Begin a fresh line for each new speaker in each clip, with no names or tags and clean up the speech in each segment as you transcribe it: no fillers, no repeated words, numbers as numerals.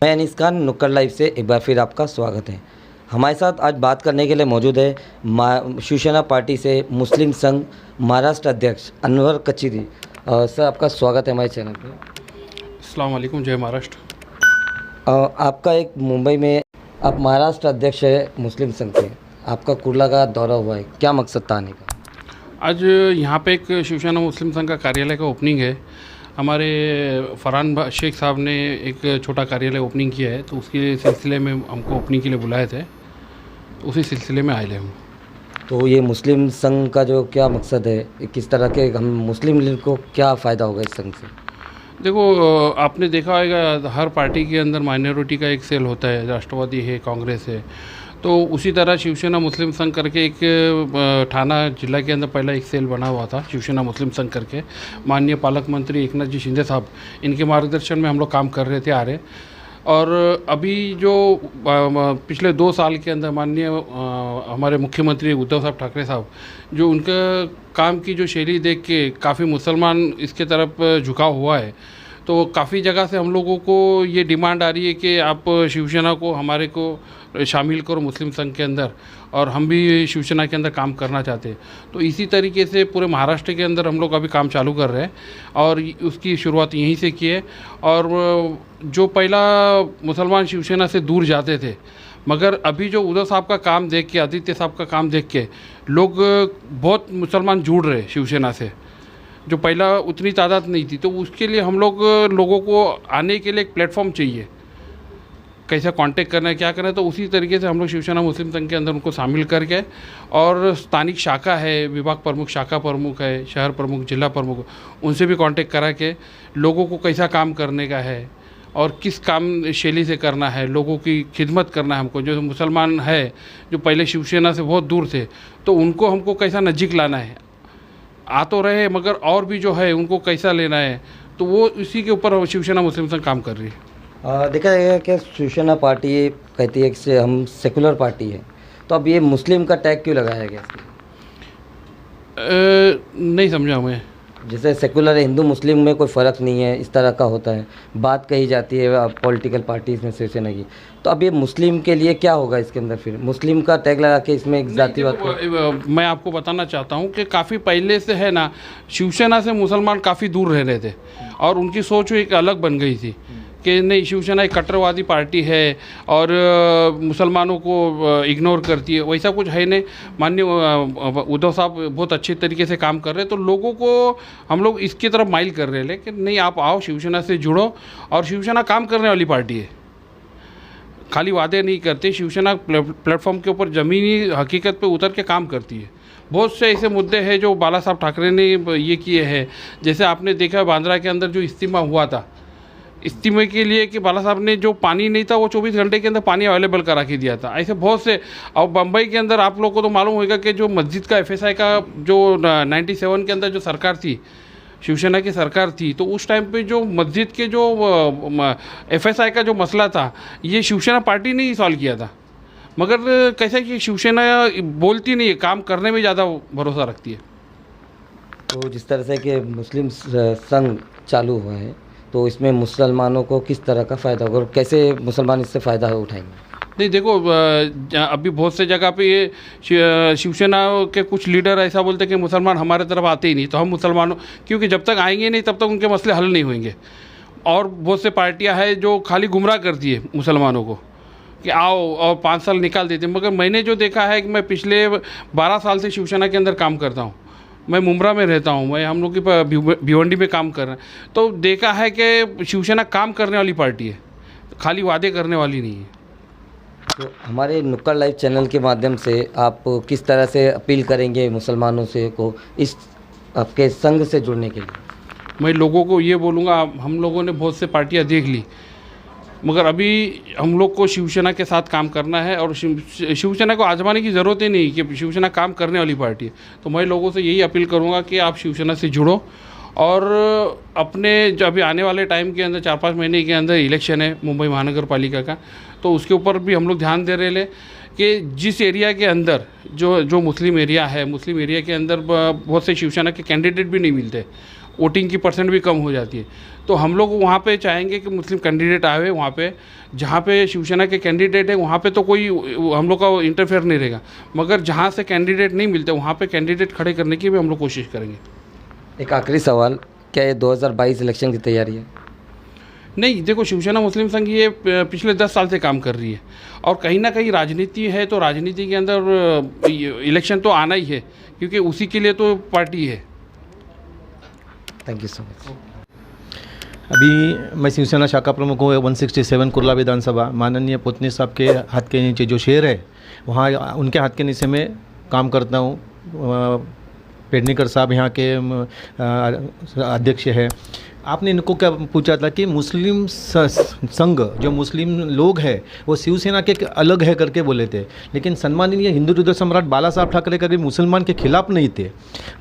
मैं अनीस खान नुक्कड़ लाइव से एक बार फिर आपका स्वागत है। हमारे साथ आज बात करने के लिए मौजूद है शिवसेना पार्टी से मुस्लिम संघ महाराष्ट्र अध्यक्ष अनवर कचीरी। सर, आपका स्वागत है हमारे चैनल पे।
अस्सलाम वालेकुम, जय महाराष्ट्र।
आपका एक मुंबई में आप महाराष्ट्र अध्यक्ष है मुस्लिम संघ के, आपका कुर्ला का दौरा हुआ है, क्या मकसद था आने का?
आज यहाँ पे एक शिवसेना मुस्लिम संघ का कार्यालय का ओपनिंग है। हमारे फरहान शेख साहब ने एक छोटा कार्यालय ओपनिंग किया है, तो उसके सिलसिले में हमको ओपनिंग के लिए बुलाए थे, उसी सिलसिले में आए हम।
तो ये मुस्लिम संघ का जो क्या मकसद है, किस तरह के हम मुस्लिम लीग को क्या फ़ायदा होगा इस संघ से?
देखो, आपने देखा होगा हर पार्टी के अंदर माइनॉरिटी का एक सेल होता है, राष्ट्रवादी है, कांग्रेस है, तो उसी तरह शिवसेना मुस्लिम संघ करके एक ठाणा जिला के अंदर पहला एक सेल बना हुआ था, शिवसेना मुस्लिम संघ करके। माननीय पालक मंत्री एकनाथ जी शिंदे साहब, इनके मार्गदर्शन में हम लोग काम कर रहे थे आ रहे। और अभी जो पिछले 2 साल के अंदर माननीय हमारे मुख्यमंत्री उद्धव साहब ठाकरे साहब, जो उनका काम की जो शैली देख के काफ़ी मुसलमान इसके तरफ झुकाव हुआ है, तो काफ़ी जगह से हम लोगों को ये डिमांड आ रही है कि आप शिवसेना को हमारे को शामिल करो मुस्लिम संघ के अंदर, और हम भी शिवसेना के अंदर काम करना चाहते हैं। तो इसी तरीके से पूरे महाराष्ट्र के अंदर हम लोग अभी काम चालू कर रहे हैं और उसकी शुरुआत यहीं से की है। और जो पहला मुसलमान शिवसेना से दूर जाते थे, मगर अभी जो उद्धव साहब का काम देख के, आदित्य साहब का काम देख के लोग बहुत मुसलमान जुड़ रहे शिवसेना से, जो पहला उतनी तादाद नहीं थी। तो उसके लिए हम लोगों को आने के लिए एक प्लेटफॉर्म चाहिए, कैसे कांटेक्ट करना है, क्या करना है। तो उसी तरीके से हम लोग शिवसेना मुस्लिम संघ के अंदर उनको शामिल करके, और स्थानिक शाखा है, विभाग प्रमुख, शाखा प्रमुख है, शहर प्रमुख, जिला प्रमुख, उनसे भी कांटेक्ट करा के लोगों को कैसा काम करने का है और किस काम शैली से करना है, लोगों की खिदमत करना है हमको। जो मुसलमान है, जो पहले शिवसेना से बहुत दूर थे, तो उनको हमको कैसा नज़दीक लाना है, आ तो रहे मगर और भी जो है उनको कैसा लेना है, तो वो इसी के ऊपर शिवसेना मुस्लिम संघ काम कर रही है।
देखा जाएगा कि शिवसेना पार्टी ये कहती है कि हम सेकुलर पार्टी है, तो अब ये मुस्लिम का टैग क्यों लगाया गया इसमें?
नहीं समझा मैं।
जैसे सेकुलर हिंदू मुस्लिम में कोई फ़र्क नहीं है, इस तरह का होता है, बात कही जाती है पॉलिटिकल पार्टीज़ में शिवसेना की। तो अब ये मुस्लिम के लिए क्या होगा इसके अंदर? फिर मुस्लिम का टैग लगा के इसमें एक जातिवाद
मैं आपको बताना चाहता हूँ कि काफ़ी पहले से है ना, शिवसेना से मुसलमान काफ़ी दूर रह रहे थे और उनकी सोच एक अलग बन गई थी कि नहीं, शिवसेना एक कट्टरवादी पार्टी है और मुसलमानों को इग्नोर करती है। वैसा कुछ है नहीं। माननीय उद्धव साहब बहुत अच्छे तरीके से काम कर रहे हैं, तो लोगों को हम लोग इसकी तरफ माइल कर रहे हैं, लेकिन नहीं, आप आओ, शिवसेना से जुड़ो। और शिवसेना काम करने वाली पार्टी है, खाली वादे नहीं करते। शिवसेना प्लेटफॉर्म के ऊपर ज़मीनी हकीकत पे उतर के काम करती है। बहुत से ऐसे मुद्दे हैं जो बाला साहब ठाकरे ने ये किए हैं। जैसे आपने देखा बांद्रा के अंदर जो इस्तीमा हुआ था, इस्तीमे के लिए कि बाला साहब ने जो पानी नहीं था वो 24 घंटे के अंदर पानी अवेलेबल करा के दिया था। ऐसे बहुत से। और बम्बई के अंदर आप लोगों को तो मालूम होगा कि जो मस्जिद का FSI का जो 97 के अंदर जो सरकार थी, शिवसेना की सरकार थी, तो उस टाइम पे जो मस्जिद के जो FSI का जो मसला था, ये शिवसेना पार्टी ने ही सॉल्व किया था। मगर कैसा कि शिवसेना बोलती नहीं है, काम करने में ज़्यादा भरोसा रखती है।
तो जिस तरह से कि मुस्लिम संघ चालू हुआ है, तो इसमें मुसलमानों को किस तरह का फ़ायदा होगा और कैसे मुसलमान इससे फ़ायदा उठाएंगे?
नहीं, देखो, अभी बहुत से जगह पे ये शिवसेना के कुछ लीडर ऐसा बोलते हैं कि मुसलमान हमारे तरफ आते ही नहीं, तो हम मुसलमानों, क्योंकि जब तक आएंगे नहीं तब तक उनके मसले हल नहीं होंगे। और बहुत से पार्टियां हैं जो खाली गुमराह करती है मुसलमानों को कि आओ और 5 साल निकाल देते हैं। मगर मैंने जो देखा है कि मैं पिछले 12 साल से शिवसेना के अंदर काम करता हूँ, मैं मुंब्रा में रहता हूँ, मैं हम लोग की भिवंडी में काम कर रहे हैं, तो देखा है कि शिवसेना काम करने वाली पार्टी है, खाली वादे करने वाली नहीं है।
तो हमारे नुक्कड़ लाइव चैनल के माध्यम से आप किस तरह से अपील करेंगे मुसलमानों से को इस आपके संघ से जुड़ने के लिए?
मैं लोगों को ये बोलूँगा, हम लोगों ने बहुत से पार्टियाँ देख ली, मगर अभी हम लोग को शिवसेना के साथ काम करना है। और शिवसेना को आजमाने की ज़रूरत ही नहीं कि शिवसेना काम करने वाली पार्टी है। तो मैं लोगों से यही अपील करूँगा कि आप शिवसेना से जुड़ो, और अपने जो अभी आने वाले टाइम के अंदर 4-5 महीने के अंदर इलेक्शन है मुंबई महानगर पालिका का, तो उसके ऊपर भी हम लोग ध्यान दे रहे हैं कि जिस एरिया के अंदर जो मुस्लिम एरिया है, मुस्लिम एरिया के अंदर बहुत से शिवसेना के कैंडिडेट भी नहीं मिलते, वोटिंग की परसेंट भी कम हो जाती है। तो हम लोग वहाँ पे चाहेंगे कि मुस्लिम कैंडिडेट आए, वहाँ पे जहाँ पे शिवसेना के कैंडिडेट है वहाँ पे तो कोई हम लोग का इंटरफेयर नहीं रहेगा, मगर जहाँ से कैंडिडेट नहीं मिलते वहाँ पे कैंडिडेट खड़े करने की भी हम लोग कोशिश करेंगे।
एक आखिरी सवाल, क्या ये 2022 इलेक्शन की तैयारी है?
नहीं, देखो शिवसेना मुस्लिम संघ ये पिछले 10 साल से काम कर रही है और कहीं ना कहीं राजनीति है, तो राजनीति के अंदर इलेक्शन तो आना ही है, क्योंकि उसी के लिए तो पार्टी है।
Thank you so much.
अभी मैं शिवसेना शाखा प्रमुख हूँ 167 कुर्ला विधानसभा। माननीय पुतनी साहब के हाथ के नीचे जो शेर है वहाँ उनके हाथ के नीचे मैं काम करता हूँ। पेडनेकर साहब यहाँ के अध्यक्ष है। आपने इनको क्या पूछा था कि मुस्लिम संघ जो मुस्लिम लोग हैं वो शिवसेना के अलग है करके बोले थे, लेकिन सम्माननीय हिंदू हृदय सम्राट बाला साहब ठाकरे कभी मुसलमान के खिलाफ नहीं थे।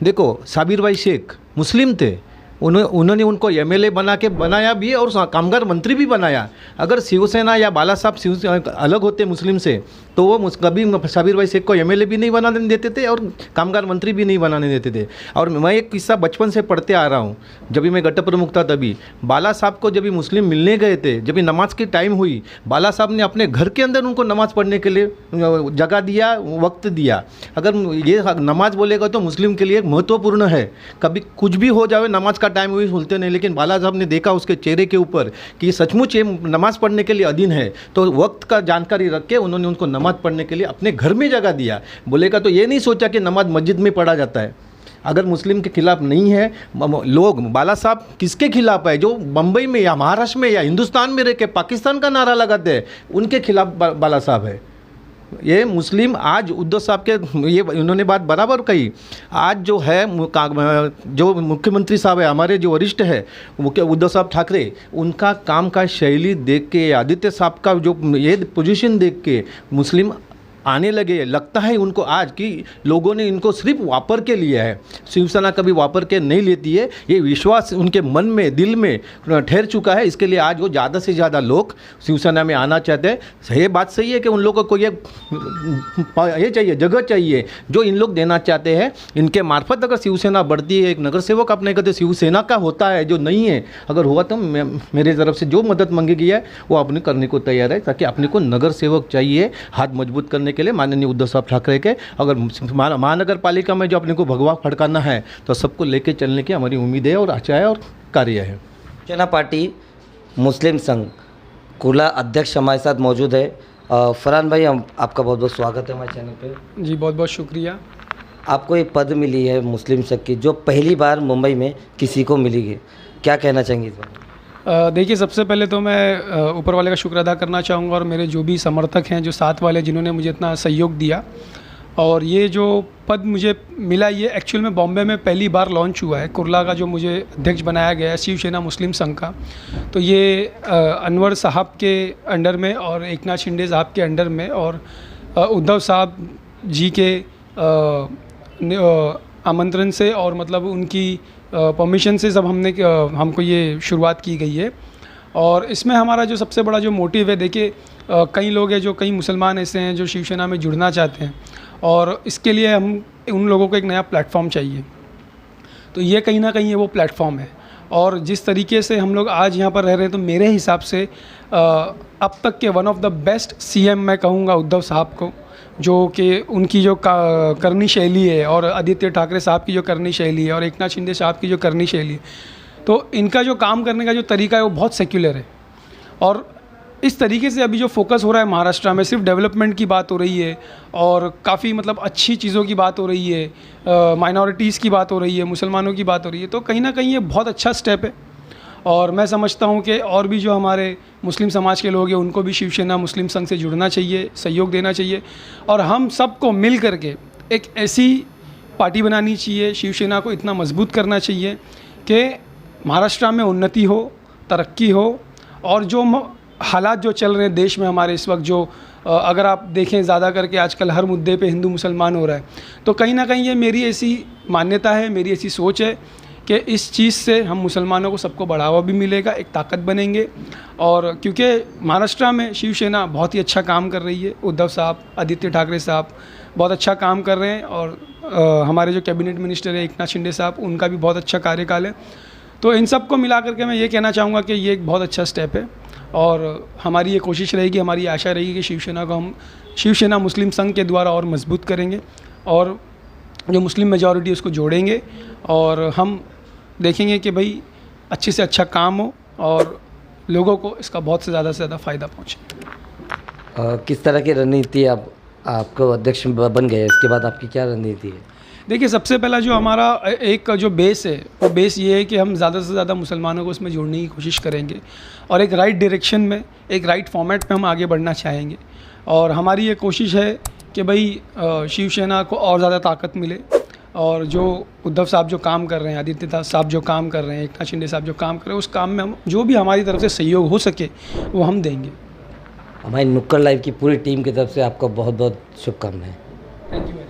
देखो साबिर भाई शेख मुस्लिम थे, उन्होंने उनको एमएलए बनाया भी और कामगार मंत्री भी बनाया। अगर शिवसेना या बाला साहब अलग होते मुस्लिम से तो वो कभी साबिर भाई शेख को एमएलए भी नहीं बनाने देते थे और कामगार मंत्री भी नहीं बनाने देते थे। और मैं एक किस्सा बचपन से पढ़ते आ रहा हूँ, जब भी मैं गट प्रमुख था तभी बाला साहब को जब भी मुस्लिम मिलने गए थे, जब भी नमाज की टाइम हुई, बाला साहब ने अपने घर के अंदर उनको नमाज़ पढ़ने के लिए जगह दिया, वक्त दिया। अगर ये नमाज बोलेगा तो मुस्लिम के लिए महत्वपूर्ण है। कभी कुछ भी हो जाए, नमाज का टाइम हुई सुनते नहीं, लेकिन बाला साहब ने देखा उसके चेहरे के ऊपर कि सचमुच ये नमाज पढ़ने के लिए अधीन है, तो वक्त का जानकारी रख के उन्होंने उनको नमाज पढ़ने के लिए अपने घर में जगह दिया। बोलेगा तो ये नहीं सोचा कि नमाज मस्जिद में पढ़ा जाता है। अगर मुस्लिम के खिलाफ नहीं है लोग, बाला साहब किसके खिलाफ है? जो बम्बई में या महाराष्ट्र में या हिंदुस्तान में रह के पाकिस्तान का नारा लगाते हैं उनके खिलाफ बाला साहब है। ये मुस्लिम आज उद्धव साहब के ये इन्होंने बात बराबर कही। आज जो है जो मुख्यमंत्री साहब है, हमारे जो वरिष्ठ है उद्धव साहब ठाकरे, उनका काम का शैली देख के, आदित्य साहब का जो ये पोजीशन देख के मुस्लिम आने लगे। लगता है उनको आज कि लोगों ने इनको सिर्फ वापर के लिया है, शिवसेना कभी वापर के नहीं लेती है। ये विश्वास उनके मन में, दिल में ठहर चुका है। इसके लिए आज वो ज़्यादा से ज़्यादा लोग शिवसेना में आना चाहते हैं। ये बात सही है कि उन लोगों को ये चाहिए, जगह चाहिए जो इन लोग देना चाहते हैं। इनके मार्फत अगर शिवसेना बढ़ती है, एक नगर सेवक अपने कहते शिवसेना का होता है, जो नहीं है अगर हुआ तो मेरे तरफ से जो मदद मांगी गई है वो अपने करने को तैयार है, ताकि अपने को नगर सेवक चाहिए हाथ मजबूत करने के लिए माननीय उद्धव साहब ठाकरे के। अगर महानगर पालिका में जो अपने को भगवा फड़काना है तो सबको लेके चलने की हमारी उम्मीद है और आशा है और कार्य है।
शिवसेना पार्टी मुस्लिम संघ कुर्ला अध्यक्ष हमारे साथ मौजूद है। फरहान भाई, आपका बहुत बहुत स्वागत है हमारे चैनल पे।
जी बहुत बहुत शुक्रिया।
आपको एक पद मिली है मुस्लिम संघ की, जो पहली बार मुंबई में किसी को मिली, क्या कहना चाहेंगे इस बारे?
देखिए, सबसे पहले तो मैं ऊपर वाले का शुक्र अदा करना चाहूँगा और मेरे जो भी समर्थक हैं, जो साथ वाले जिन्होंने मुझे इतना सहयोग दिया। और ये जो पद मुझे मिला, ये एक्चुअल में बॉम्बे में पहली बार लॉन्च हुआ है। कुर्ला का जो मुझे अध्यक्ष बनाया गया है शिवसेना मुस्लिम संघ का, तो ये अनवर साहब के अंडर में और एकनाथ शिंदे साहब के अंडर में और उद्धव साहब जी के आमंत्रण से और मतलब उनकी परमिशन से सब हमको ये शुरुआत की गई है। और इसमें हमारा जो सबसे बड़ा जो मोटिव है, देखिए कई लोग हैं जो, कई मुसलमान ऐसे हैं जो शिवसेना में जुड़ना चाहते हैं और इसके लिए हम उन लोगों को एक नया प्लेटफॉर्म चाहिए। तो ये कहीं ना कहीं ये वो प्लेटफॉर्म है। और जिस तरीके से हम लोग आज यहाँ पर रह रहे हैं, तो मेरे हिसाब से अब तक के one of the best CM मैं कहूँगा उद्धव साहब को, जो कि उनकी जो करनी शैली है और आदित्य ठाकरे साहब की जो करनी शैली है और एकनाथ शिंदे साहब की जो करनी शैली है, तो इनका जो काम करने का जो तरीका है वो बहुत सेक्युलर है। और इस तरीके से अभी जो फोकस हो रहा है महाराष्ट्र में, सिर्फ डेवलपमेंट की बात हो रही है और काफ़ी मतलब अच्छी चीज़ों की बात हो रही है, माइनॉरिटीज़ की बात हो रही है, मुसलमानों की बात हो रही है, तो कहीं ना कहीं ये बहुत अच्छा स्टेप है। और मैं समझता हूँ कि और भी जो हमारे मुस्लिम समाज के लोग हैं उनको भी शिवसेना मुस्लिम संघ से जुड़ना चाहिए, सहयोग देना चाहिए और हम सबको मिल करके एक ऐसी पार्टी बनानी चाहिए, शिवसेना को इतना मजबूत करना चाहिए कि महाराष्ट्र में उन्नति हो, तरक्की हो। और जो हालात जो चल रहे हैं देश में हमारे इस वक्त, जो अगर आप देखें ज़्यादा करके आजकल हर मुद्दे पे हिंदू मुसलमान हो रहा है, तो कहीं ना कहीं ये मेरी ऐसी मान्यता है, मेरी ऐसी सोच है कि इस चीज़ से हम मुसलमानों को सबको बढ़ावा भी मिलेगा, एक ताकत बनेंगे। और क्योंकि महाराष्ट्र में शिवसेना बहुत ही अच्छा काम कर रही है, उद्धव साहब, आदित्य ठाकरे साहब बहुत अच्छा काम कर रहे हैं और हमारे जो कैबिनेट मिनिस्टर है एकनाथ शिंदे साहब, उनका भी बहुत अच्छा कार्यकाल है। तो इन सब को मिला करके मैं ये कहना चाहूँगा कि ये एक बहुत अच्छा स्टेप है और हमारी ये कोशिश रहेगी, हमारी आशा रहेगी कि शिवसेना को हम शिवसेना मुस्लिम संघ के द्वारा और मजबूत करेंगे और जो मुस्लिम मेजॉरिटी उसको जोड़ेंगे और हम देखेंगे कि भाई अच्छे से अच्छा काम हो और लोगों को इसका बहुत से ज़्यादा फ़ायदा पहुँचे।
किस तरह की रणनीति आपको अध्यक्ष बन गए, इसके बाद आपकी क्या रणनीति है?
देखिए, सबसे पहला जो हमारा एक जो बेस है वो बेस ये है कि हम ज़्यादा से ज़्यादा मुसलमानों को इसमें जोड़ने की कोशिश करेंगे और एक राइट डायरेक्शन में, एक राइट फॉर्मेट में हम आगे बढ़ना चाहेंगे और हमारी ये कोशिश है कि भाई शिवसेना को और ज़्यादा ताकत मिले और जो उद्धव साहब जो काम कर रहे हैं, आदित्य साहब जो काम कर रहे हैं, एकनाथ शिंदे साहब जो काम कर रहे हैं, उस काम में हम जो भी हमारी तरफ से सहयोग हो सके वो हम देंगे।
हमारी नुक्कड़ लाइव की पूरी टीम की तरफ से आपको बहुत बहुत शुभकामनाएं।
Thank you.